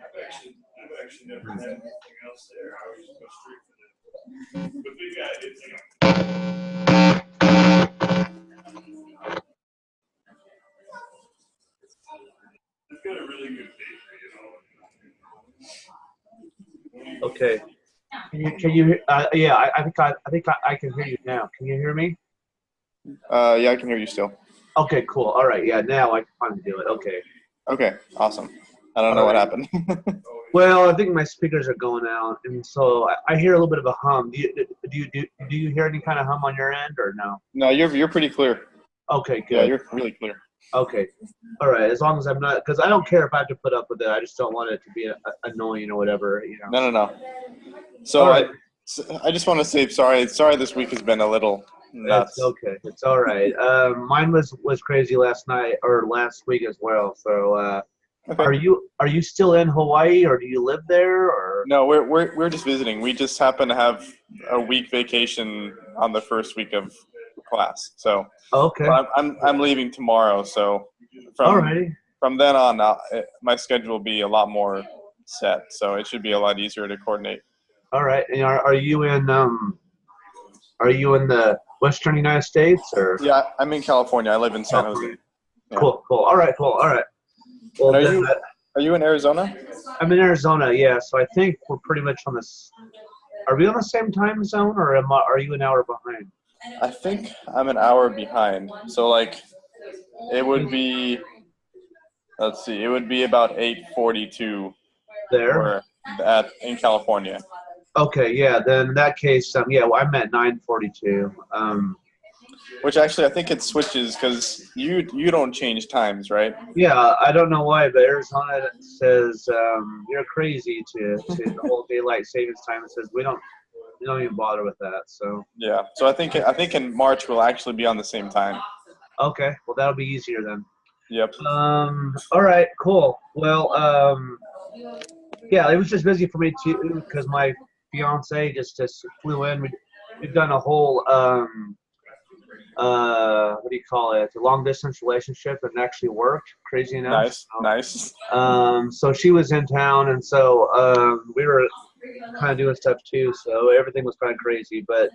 I've actually never had anything else there. I always go straight for the. But we got it. It's got a really good bakery, Okay. Can you yeah, I can hear you now. Can you hear me? Yeah, I can hear you still. Okay, cool. All right. Yeah, now I can finally do it. Okay. Okay, awesome. I don't know what happened. Well, I think my speakers are going out, and so I hear a little bit of a hum. Do you hear any kind of hum on your end, or no? No, you're pretty clear. Okay, good. Yeah, you're really clear. Okay. All right. As long as I'm not, because I don't care if I have to put up with it. I just don't want it to be annoying or whatever. You know. No. So All right. I just want to say sorry. Sorry, this week has been a little nuts. It's okay. It's all right. Mine was crazy last night or last week as well. So, Okay. are you still in Hawaii, or do you live there, or? No, we're just visiting. We just happen to have a week vacation on the first week of class. So Okay. I'm leaving tomorrow. So Alrighty. from then on, my schedule will be a lot more set. So it should be a lot easier to coordinate. All right. And are you in the Western United States, or? Yeah, I'm in California. I live in San Jose. Yeah. Cool. All right. Well, are you in Arizona? I'm in Arizona. Yeah. So I think we're pretty much on this. Are we on the same time zone, or are you an hour behind? I think I'm an hour behind. So like, it would be. Let's see. It would be about 8:42 there in California. Okay. Yeah. Then in that case, yeah. Well, I'm at 9:42. Which actually, I think it switches because you don't change times, right? Yeah, I don't know why, but Arizona says you're crazy to the whole daylight savings time. It says we don't even bother with that. So yeah, so I think in March we'll actually be on the same time. Okay, well that'll be easier then. Yep. All right, cool. Well, yeah, it was just busy for me too because my fiance just flew in. We've done a whole what do you call it? A long distance relationship, and it actually worked. Crazy enough. Nice. So she was in town, and so we were kind of doing stuff too. So everything was kind of crazy, but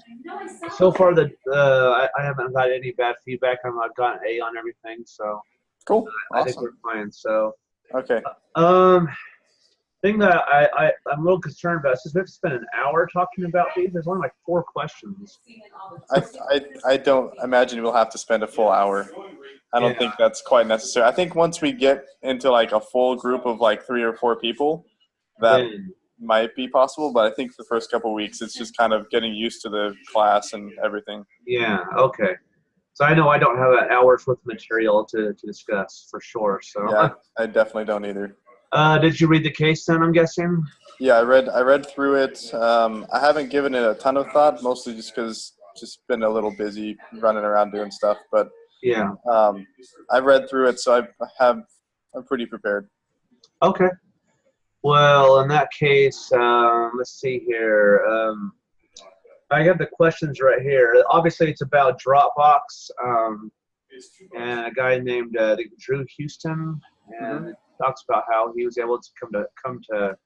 so far I haven't got any bad feedback. I've gotten A on everything, so cool. I think we're fine. So okay. Thing that I'm a little concerned about is we have to spend an hour talking about these. There's only like 4 questions. I don't imagine we'll have to spend a full hour. I don't think that's quite necessary. I think once we get into like a full group of like 3 or 4 people, that might be possible. But I think the first couple of weeks, it's just kind of getting used to the class and everything. Yeah. Okay. So I know I don't have an hour's worth of material to discuss for sure. So yeah, I definitely don't either. Did you read the case then, I'm guessing? Yeah, I read through it. I haven't given it a ton of thought, mostly just because just been a little busy running around doing stuff. But yeah, I read through it, so I'm pretty prepared. Okay. Well, in that case, let's see here. I have the questions right here. Obviously, it's about Dropbox and a guy named Drew Houston, and it talks about how he was able to come to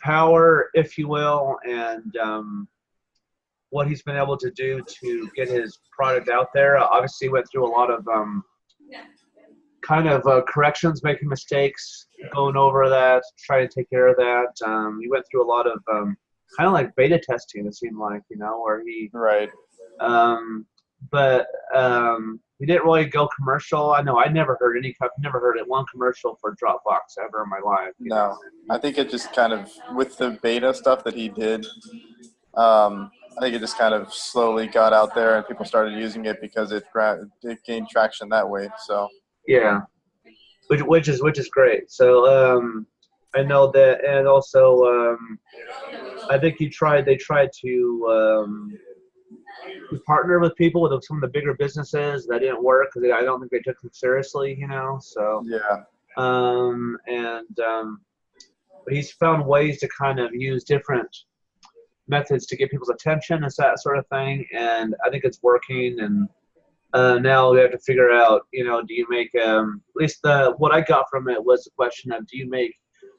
power, if you will, and what he's been able to do to get his product out there. Obviously, went through a lot of corrections, making mistakes, going over that, trying to take care of that. He went through a lot of kind of like beta testing, it seemed like, where he right. But we didn't really go commercial. I know I never heard one commercial for Dropbox ever in my life. No, I think it just kind of, with the beta stuff that he did, I think it just kind of slowly got out there and people started using it because it gained traction that way. So yeah, which is great. So I know that, and also I think they tried to partner with people with some of the bigger businesses. That didn't work because I don't think they took them seriously, So yeah. But he's found ways to kind of use different methods to get people's attention and that sort of thing, and I think it's working. And now we have to figure out, do you make at least what I got from it was the question of, do you make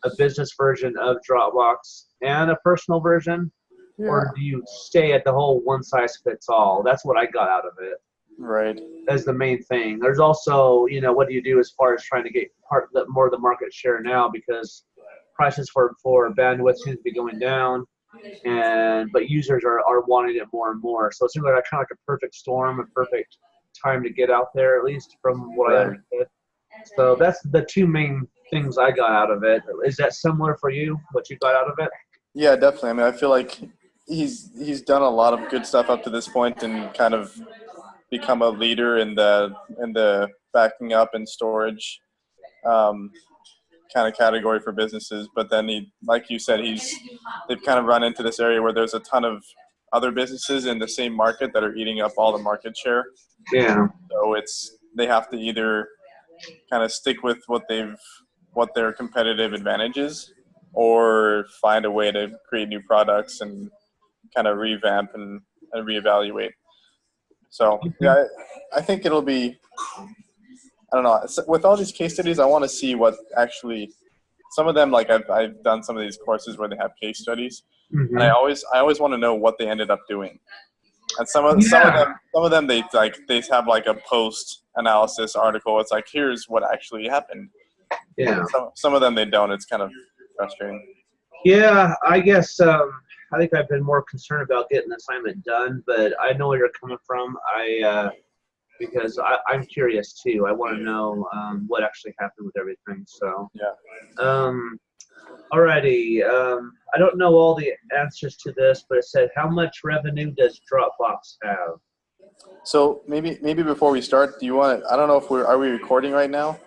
a business version of Dropbox and a personal version, or do you stay at the whole one size fits all? That's what I got out of it. Right. As the main thing. There's also, what do you do as far as trying to get more of the market share now, because prices for bandwidth seem to be going down, but users are wanting it more and more. So it seems like kind of like a perfect storm, a perfect time to get out there, at least from what I understood. So that's the two main things I got out of it. Is that similar for you, what you got out of it? Yeah, definitely. I mean, I feel like he's done a lot of good stuff up to this point and kind of become a leader in the backing up and storage kind of category for businesses. But then like you said, they've kind of run into this area where there's a ton of other businesses in the same market that are eating up all the market share. Yeah. So they have to either kind of stick with what their competitive advantage is, or find a way to create new products and kind of revamp and reevaluate. So yeah, I think it'll be, I don't know, with all these case studies, I want to see what actually, some of them, like I've done some of these courses where they have case studies, and I always want to know what they ended up doing. And some of them they have like a post analysis article. It's like, here's what actually happened. Yeah. Some of them they don't. It's kind of frustrating. Yeah, I guess I think I've been more concerned about getting the assignment done, but I know where you're coming from. Because I'm curious too. I want to know what actually happened with everything. So yeah. Alrighty. I don't know all the answers to this, but it said, how much revenue does Dropbox have? So maybe before we start, do you want to? I don't know if are we recording right now?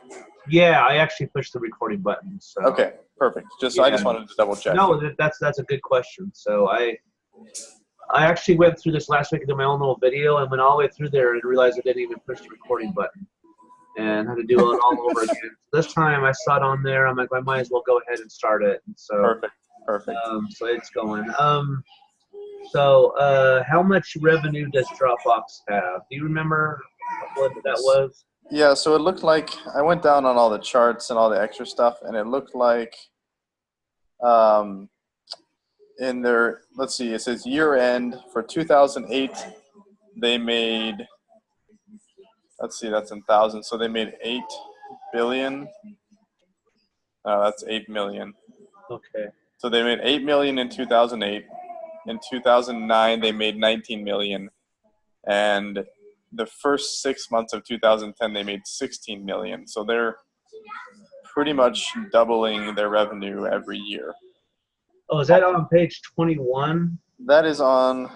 Yeah, I actually pushed the recording button. So. Okay, perfect. I just wanted to double check. No, that's a good question. So I actually went through this last week and did my own little video, and went all the way through there and realized I didn't even push the recording button, and had to do it all over again. This time I saw it on there. I'm like, I might as well go ahead and start it. And so perfect. So it's going. So how much revenue does Dropbox have? Do you remember what that was? Yeah, so it looked like, I went down on all the charts and all the extra stuff, and it looked like in their, let's see, it says year end for 2008, they made, let's see, that's in thousands, so they made 8 billion. That's 8 million. Okay. So they made 8 million in 2008. In 2009, they made 19 million. And the first 6 months of 2010, they made 16 million. So they're pretty much doubling their revenue every year. Oh, is that on page 21? That is on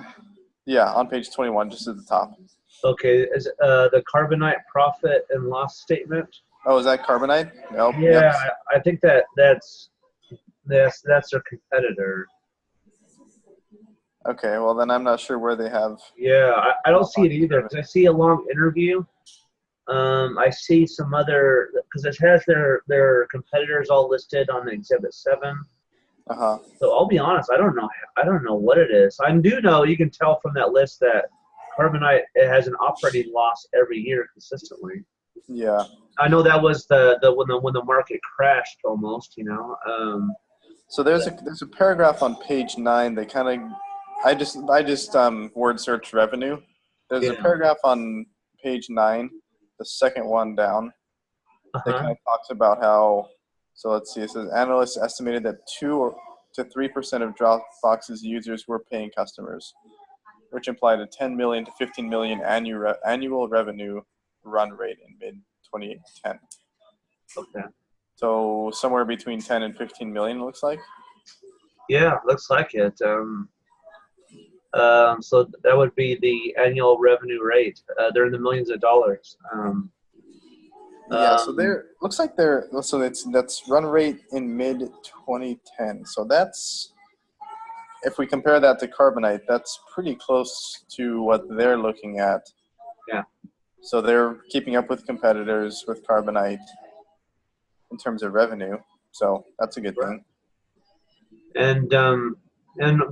page 21, just at the top. Okay. Is the Carbonite profit and loss statement? Oh, is that Carbonite? Nope. Yeah, Yep. I think that's their competitor. Okay, well then I'm not sure where they have. Yeah, I don't see it either, because I see a long interview. I see some other, because it has their competitors all listed on the Exhibit 7. Uh-huh. So I'll be honest, I don't know what it is. I do know, you can tell from that list that Carbonite, it has an operating loss every year consistently. Yeah. I know that was when the market crashed almost, So there's a paragraph on page 9. They kind of, I just word search revenue. There's a paragraph on page 9, the second one down. It kind of talks about how. So let's see. It says analysts estimated that 2 to 3% of Dropbox's users were paying customers, which implied a 10 million to 15 million annual revenue run rate in mid-2010. Okay. So somewhere between 10 and 15 million, it looks like. Yeah, looks like it. So that would be the annual revenue rate. They're in the millions of dollars. So that's run rate in mid 2010. So that's, if we compare that to Carbonite, that's pretty close to what they're looking at. Yeah. So they're keeping up with competitors with Carbonite in terms of revenue. So that's a good thing. And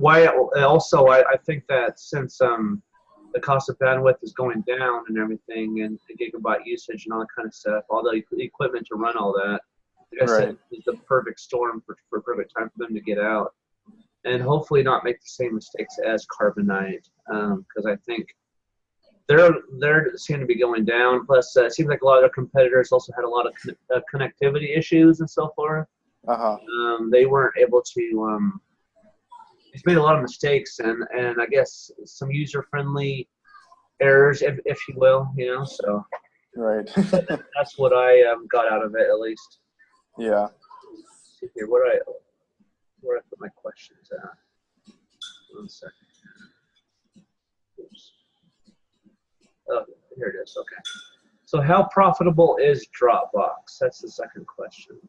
why also I think that since the cost of bandwidth is going down and everything, and the gigabyte usage and all that kind of stuff, all the equipment to run all that, Like I said, Right. it's the perfect storm for perfect time for them to get out, and hopefully not make the same mistakes as Carbonite, because I think they're seem to be going down. Plus, it seems like a lot of their competitors also had a lot of connectivity issues and so forth. Uh-huh. They weren't able to. He's made a lot of mistakes and I guess some user friendly errors, if you will, So Right. that's what I got out of it, at least. Yeah. Let's see here, where I put my questions at? 1 second. Oops. Oh, here it is. Okay. So, how profitable is Dropbox? That's the second question.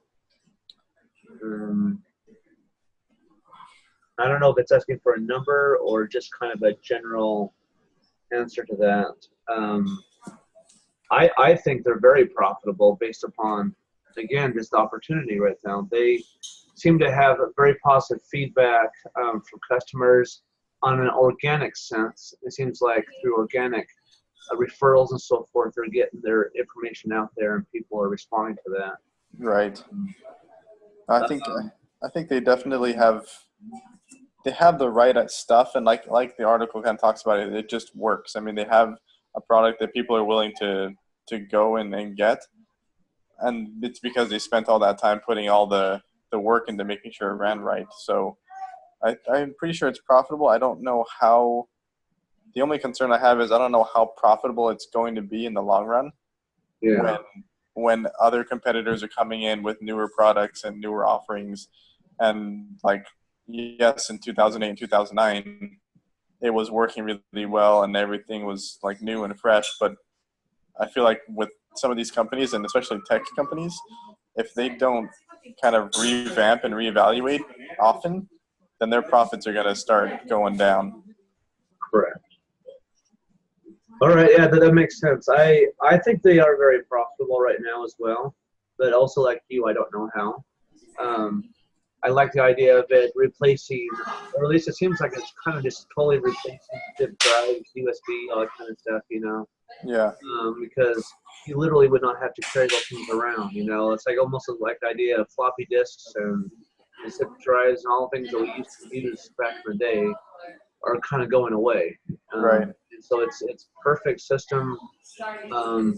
I don't know if it's asking for a number or just kind of a general answer to that. I think they're very profitable based upon, again, just the opportunity right now. They seem to have a very positive feedback from customers on an organic sense. It seems like through organic referrals and so forth, they're getting their information out there and people are responding to that. Right. I think they definitely have the right stuff, and like the article kind of talks about it, it just works. I mean, they have a product that people are willing to go and get, and it's because they spent all that time putting all the work into making sure it ran right. So I'm pretty sure it's profitable. I don't know how. The only concern I have is I don't know how profitable it's going to be in the long run. Yeah. When other competitors are coming in with newer products and newer offerings, and like, yes, in 2008 and 2009, it was working really well and everything was like new and fresh. But I feel like with some of these companies, and especially tech companies, if they don't kind of revamp and reevaluate often, then their profits are going to start going down. Correct. All right, yeah, that makes sense. I think they are very profitable right now as well, but also like you, I don't know how. I like the idea of it replacing, or at least it seems like it's kind of just totally replacing zip drives, USB, all that kind of stuff, Yeah. because you literally would not have to carry those things around, It's like almost like the idea of floppy disks and zip drives and all the things that we used to use back in the day are kind of going away. Right. So it's perfect system. I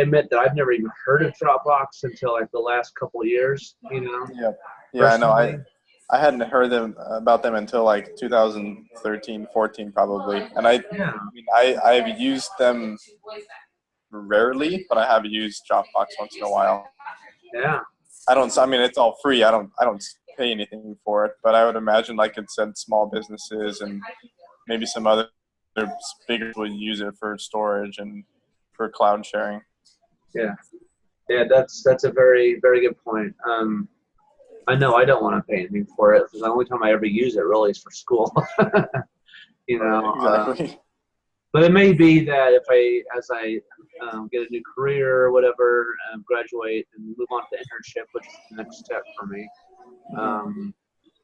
admit that I've never even heard of Dropbox until like the last couple of years, Yeah. Yeah, I know. I hadn't heard about them until like 2013, 14 probably. And I've used them rarely, but I have used Dropbox once in a while. Yeah. I mean, it's all free. I don't pay anything for it, but I would imagine like it said small businesses and maybe some other bigger would use it for storage and for cloud sharing. Yeah. Yeah, that's a very, very good point. I know I don't want to pay anything for it because the only time I ever use it really is for school. Exactly. But it may be that as I get a new career or whatever, graduate and move on to the internship, which is the next step for me,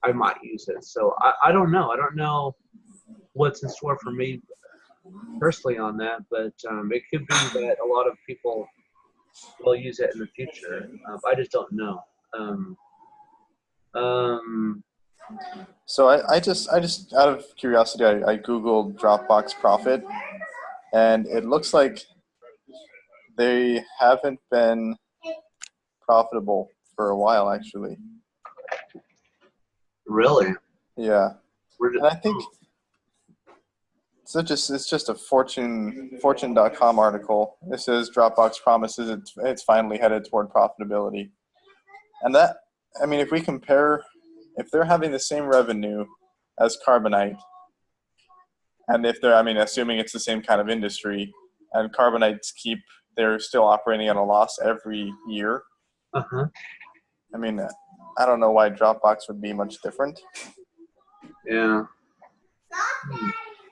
I might use it. So I don't know. I don't know what's in store for me personally on that, but it could be that a lot of people will use it in the future. I just don't know. So I just out of curiosity, I Googled Dropbox profit, and it looks like they haven't been profitable for a while, actually. Really? Yeah. And I think it's just a Fortune.com article. It says Dropbox promises it's finally headed toward profitability. And that, I mean, if we compare, if they're having the same revenue as Carbonite, and if they're, I mean, assuming it's the same kind of industry, and they're still operating at a loss every year. Uh-huh. I mean, I don't know why Dropbox would be much different. Yeah.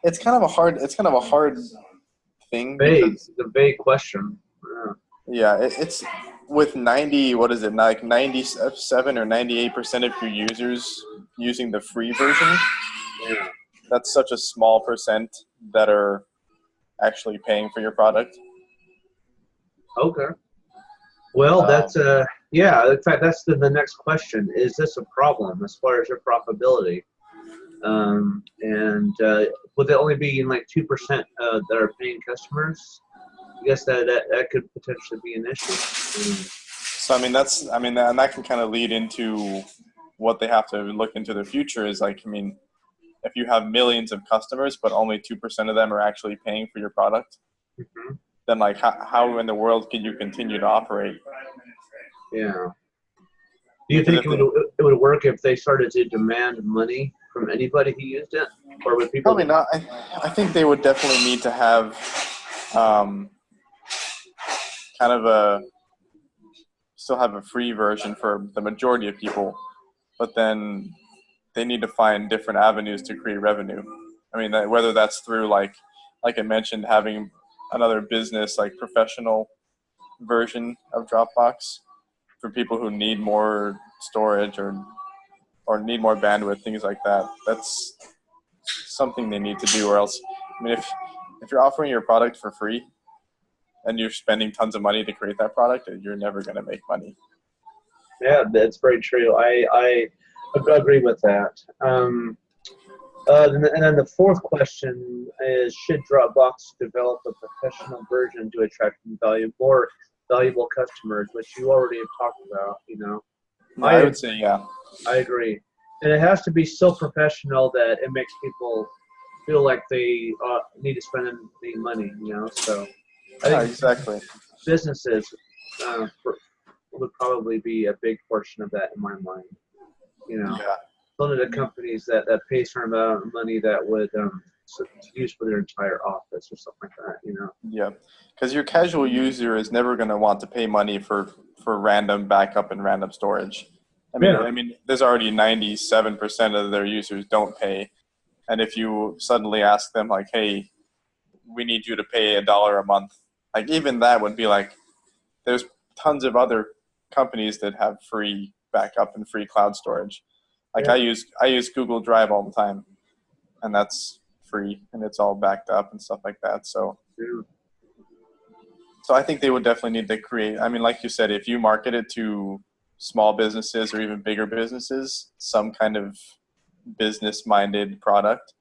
It's kind of a hard thing. It's a vague question. Yeah, it's with 97 or 98% of your users using the free version. Yeah. That's such a small percent that are actually paying for your product. Okay. Well, that's yeah. In fact, that's the next question. Is this a problem as far as your profitability? And would it only be in like 2% that are paying customers? I guess that could potentially be an issue. So and that can kind of lead into what they have to look into the future is like, if you have millions of customers, but only 2% of them are actually paying for your product, Mm-hmm. then like how in the world can you continue to operate? Yeah. Do you think it would work if they started to demand money from anybody who used it, or would people? Probably not. I think they would definitely need to have kind of still have a free version for the majority of people, but then they need to find different avenues to create revenue. Whether that's through like I mentioned, having another business like professional version of Dropbox for people who need more storage or need more bandwidth, things like that. That's something they need to do, or else, if you're offering your product for free and you're spending tons of money to create that product, you're never going to make money. Yeah, that's very true. I agree with that. And then the fourth question is, should Dropbox develop a professional version to attract more valuable customers, which you already have talked about, I would say, yeah. I agree. And it has to be so professional that it makes people feel like they need to spend any money, So I think exactly. businesses would probably be a big portion of that in my mind, Yeah. One of the companies that pay certain amount of money that would use for their entire office or something like that, Yeah, because your casual user is never going to want to pay money for random backup and random storage. There's already 97% of their users don't pay, and if you suddenly ask them like, "Hey, we need you to pay $1 a month," like even that would be like, there's tons of other companies that have free backup and free cloud storage. Like I use Google Drive all the time, and that's free and it's all backed up and stuff like that. So I think they would definitely need to create. Like you said, if you market it to small businesses or even bigger businesses, some kind of business-minded product,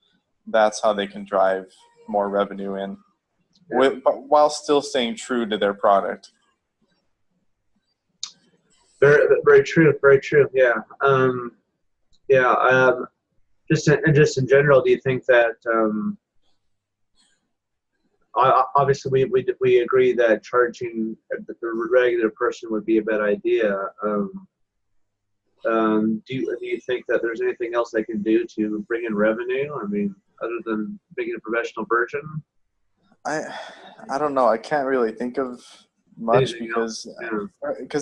that's how they can drive more revenue in, while still staying true to their product. Very, very true. Very true. Yeah. Just in general, do you think that obviously we agree that charging the regular person would be a bad idea. Do you think that there's anything else they can do to bring in revenue? Other than making a professional version? I don't know. I can't really think of much because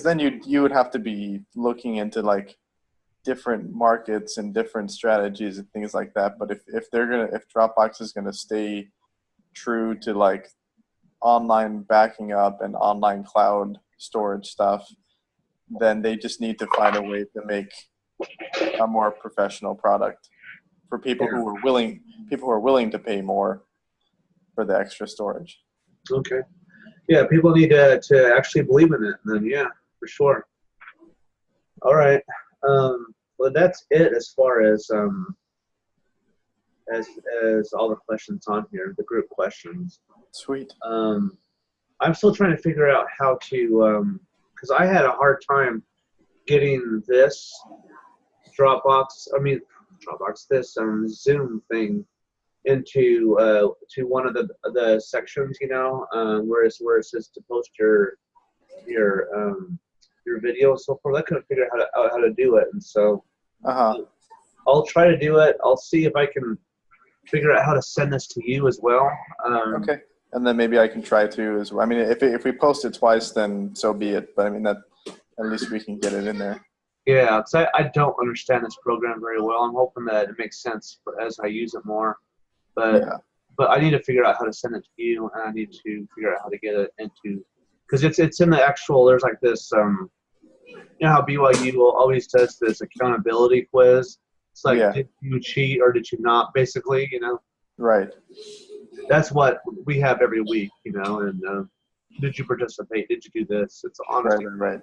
then you would have to be looking into like different markets and different strategies and things like that. But if Dropbox is gonna stay true to like online backing up and online cloud storage stuff, then they just need to find a way to make a more professional product for people who are willing to pay more for the extra storage. Okay. Yeah, people need to actually believe in it. Then for sure. All right. Well, that's it as far as all the questions on here, the group questions. Sweet. I'm still trying to figure out how to, because I had a hard time getting this this Zoom thing into to one of the sections, where it says to post your video and so forth. I couldn't figure out how to do it, and so I'll try to do it. I'll see if I can figure out how to send this to you as well. Okay, and then maybe I can try to as well. If we post it twice, then so be it. But that at least we can get it in there. Yeah, because I don't understand this program very well. I'm hoping that it makes sense as I use it more. But I need to figure out how to send it to you, and I need to figure out how to get it into, because it's in the actual. There's like this. How BYU always does this accountability quiz. It's like, did you cheat or did you not? Basically, Right. That's what we have every week, and did you participate? Did you do this? It's Right, honestly. right.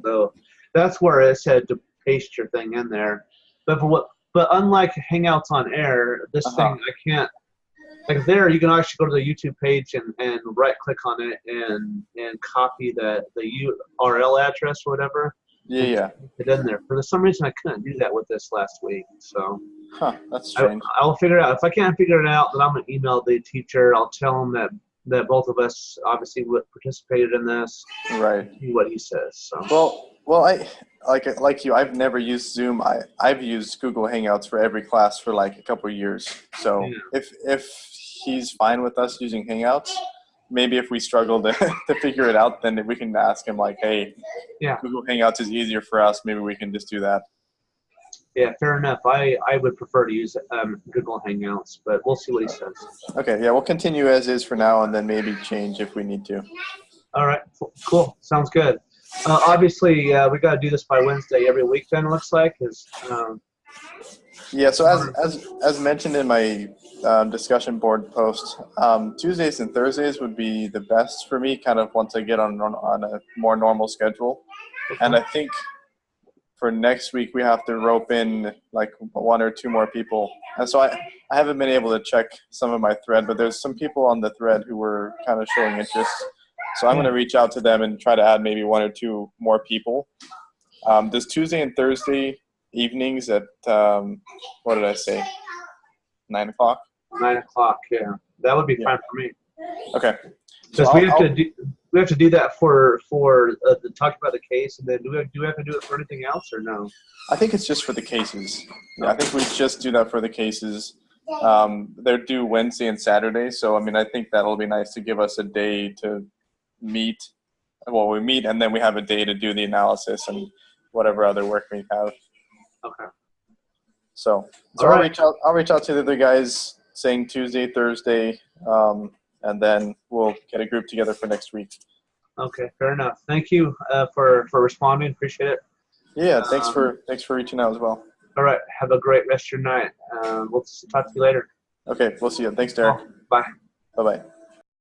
So that's where it said to paste your thing in there. But unlike Hangouts on Air, this thing I can't. Like there, you can actually go to the YouTube page and right click on it and copy the URL address or whatever. Yeah. It in there. For some reason, I couldn't do that with this last week. So That's strange. I'll figure it out. If I can't figure it out, then I'm gonna email the teacher. I'll tell him that both of us obviously participated in this. Right. See what he says. So. Well, I like you. I've never used Zoom. I've used Google Hangouts for every class for like a couple of years. So if he's fine with us using Hangouts, maybe if we struggle to figure it out, then we can ask him like, hey, Google Hangouts is easier for us. Maybe we can just do that. Yeah, fair enough. I would prefer to use Google Hangouts, but we'll see what he says. Okay, yeah, we'll continue as is for now, and then maybe change if we need to. All right, cool. Sounds good. Obviously, we got to do this by Wednesday every week. Then it looks like Yeah. So as mentioned in my discussion board post, Tuesdays and Thursdays would be the best for me. Kind of once I get on a more normal schedule, and I think for next week we have to rope in like 1 or 2 more people. And so I haven't been able to check some of my thread, but there's some people on the thread who were kind of showing interest. So I'm going to reach out to them and try to add maybe 1 or 2 more people. This Tuesday and Thursday evenings at, what did I say, 9 o'clock? 9 o'clock, yeah. That would be fine for me. Okay. Because we have to do that for the talk about the case, and then do we have to do it for anything else or no? I think it's just for the cases. Yeah, I think we just do that for the cases. They're due Wednesday and Saturday, so I mean I think that'll be nice to give us a day to meet. Well, we meet and then we have a day to do the analysis and whatever other work we have. Okay. So right. I'll reach out to the other guys saying Tuesday, Thursday, and then we'll get a group together for next week. Okay, fair enough. Thank you for responding. Appreciate it. Yeah, thanks for reaching out as well. All right, have a great rest of your night. We'll talk to you later. Okay, we'll see you. Thanks, Derek. Bye. Bye-bye.